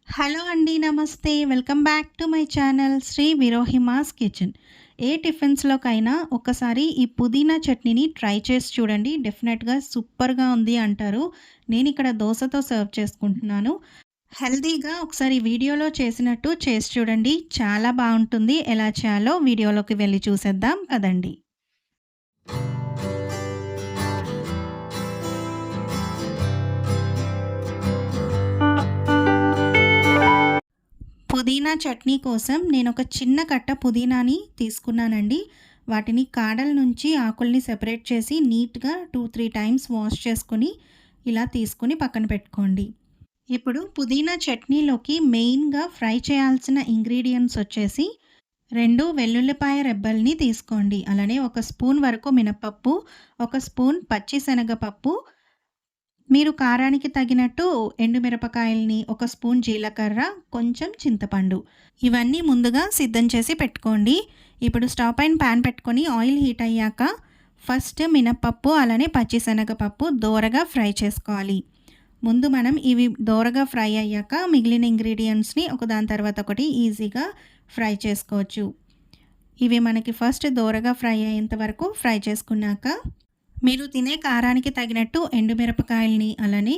Hello అండి. నమస్తే. Welcome back to my channel Sri విరోహిమాస్ కిచెన్. ఏ టిఫిన్స్‌లోకైనా ఒక్కసారి ఈ పుదీనా చట్నీని ట్రై చేసి చూడండి. డెఫినెట్‌గా సూపర్‌గా ఉంది అంటారు. నేనిక్కడ దోసతో సర్వ్ చేసుకుంటున్నాను. హెల్తీగా ఒకసారి వీడియోలో చేసినట్టు చేసి చూడండి. చాలా బావుంటుంది. ఎలా చేయాలో వీడియోలోకి వెళ్లి చూసేద్దాం పదండి. పుదీనా చట్నీ కోసం నేనొక చిన్న కట్ట పుదీనాని తీసుకున్నానండి. వాటిని కాడల నుంచి ఆకుల్ని సెపరేట్ చేసి నీట్‌గా 2, 3 టైమ్స్ వాష్ చేసుకొని ఇలా తీసుకొని పక్కన పెట్టుకోండి. ఇప్పుడు పుదీనా చట్నీలోకి మెయిన్‌గా ఫ్రై చేయాల్సిన ఇంగ్రీడియెంట్స్ వచ్చేసి 2 వెల్లుల్లిపాయ రెబ్బల్ని తీసుకోండి. అలానే 1 స్పూన్ వరకు మినపప్పు, 1 స్పూన్ పచ్చి శనగపప్పు, మీరు కారానికి తగినట్టు ఎండుమిరపకాయలని, 1 స్పూన్ జీలకర్ర, కొంచెం చింతపండు. ఇవన్నీ ముందుగా సిద్ధం చేసి పెట్టుకోండి. ఇప్పుడు స్టవ్ పైన పాన్ పెట్టుకొని ఆయిల్ హీట్ అయ్యాక ఫస్ట్ మినపప్పు అలానే పచ్చిశనగపప్పు దోరగా ఫ్రై చేసుకోవాలి. ముందు మనం ఇవి దోరగా ఫ్రై అయ్యాక మిగిలిన ఇంగ్రీడియంట్స్ని ఒకదాని తర్వాత ఒకటి ఈజీగా ఫ్రై చేసుకోవచ్చు. ఇవి మనకి ఫస్ట్ దోరగా ఫ్రై అయ్యేంత వరకు ఫ్రై చేసుకున్నాక మీరు తినే కారానికి తగినట్టు ఎండుమిరపకాయలని అలానే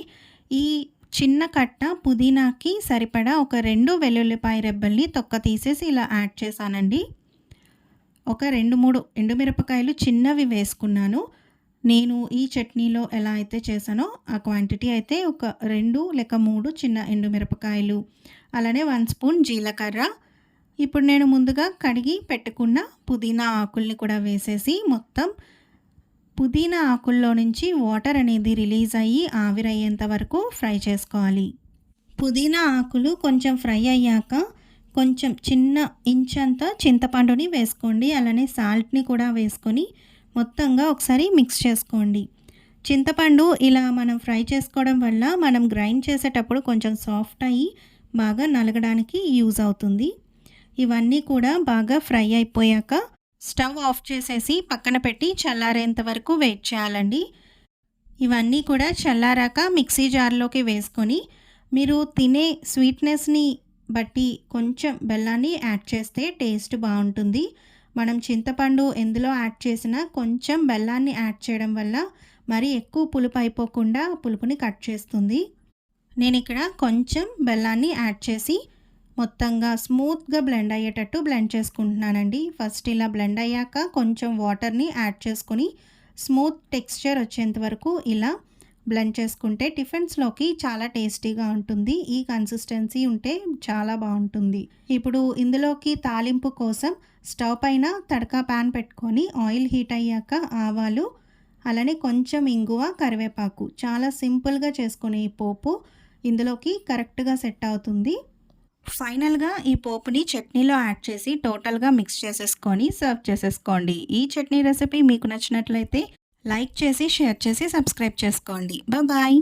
ఈ చిన్న కట్ట పుదీనాకి సరిపడా ఒక 2 వెల్లుల్లిపాయ రెబ్బల్ని తొక్క తీసేసి ఇలా యాడ్ చేశానండి. ఒక 2, 3 ఎండుమిరపకాయలు చిన్నవి వేసుకున్నాను. నేను ఈ చట్నీలో ఎలా అయితే చేశానో ఆ క్వాంటిటీ అయితే ఒక 2 లేక 3 చిన్న ఎండుమిరపకాయలు, అలానే 1 స్పూన్ జీలకర్ర. ఇప్పుడు నేను ముందుగా కడిగి పెట్టుకున్న పుదీనా ఆకుల్ని కూడా వేసేసి మొత్తం పుదీనా ఆకుల్లో నుంచి వాటర్ అనేది రిలీజ్ అయ్యి ఆవిరయ్యేంత వరకు ఫ్రై చేసుకోవాలి. పుదీనా ఆకులు కొంచెం ఫ్రై అయ్యాక కొంచెం చిన్న ఇంచంత చింతపండుని వేసుకోండి. అలానే సాల్ట్ని కూడా వేసుకొని మొత్తంగా ఒకసారి మిక్స్ చేసుకోండి. చింతపండు ఇలా మనం ఫ్రై చేసుకోవడం వల్ల మనం గ్రైండ్ చేసేటప్పుడు కొంచెం సాఫ్ట్ అయ్యి బాగా నలగడానికి యూజ్ అవుతుంది. ఇవన్నీ కూడా బాగా ఫ్రై అయిపోయాక స్టవ్ ఆఫ్ చేసేసి పక్కన పెట్టి చల్లారేంత వరకు వెయిట్ చేయాలండి. ఇవన్నీ కూడా చల్లారాక మిక్సీ జార్లోకి వేసుకొని మీరు తినే స్వీట్నెస్ని బట్టి కొంచెం బెల్లాన్ని యాడ్ చేస్తే టేస్ట్ బాగుంటుంది. మనం చింతపండు ఎందులో యాడ్ చేసినా కొంచెం బెల్లాన్ని యాడ్ చేయడం వల్ల మరి ఎక్కువ పులుపు అయిపోకుండా పులుపుని కట్ చేస్తుంది. నేను ఇక్కడ కొంచెం బెల్లాన్ని యాడ్ చేసి మొత్తంగా స్మూత్‌గా బ్లెండ్ అయ్యేటట్టు బ్లెండ్ చేసుకుంటున్నానండి. ఫస్ట్ ఇలా బ్లెండ్ అయ్యాక కొంచెం వాటర్‌ని యాడ్ చేసుకొని స్మూత్ టెక్స్చర్ వచ్చేంత వరకు ఇలా బ్లెండ్ చేసుకుంటే టిఫిన్స్‌లోకి చాలా టేస్టీగా ఉంటుంది. ఈ కన్సిస్టెన్సీ ఉంటే చాలా బాగుంటుంది. ఇప్పుడు ఇందులోకి తాలింపు కోసం స్టవ్ పైన తడకా పాన్ పెట్టుకొని ఆయిల్ హీట్ అయ్యాక ఆవాలు, అలానే కొంచెం ఇంగువ, కరివేపాకు చాలా సింపుల్‌గా చేసుకునే ఈ పోపు ఇందులోకి కరెక్ట్‌గా సెట్ అవుతుంది. ఫైనల్‌గా ఈ పోపుని చట్నీలో యాడ్ చేసి టోటల్‌గా మిక్స్ చేసేసుకొని సర్వ్ చేసేసుకోండి. ఈ చట్నీ రెసిపీ మీకు నచ్చినట్లయితే లైక్ చేసి, షేర్ చేసి, సబ్స్క్రైబ్ చేసుకోండి. బాయ్.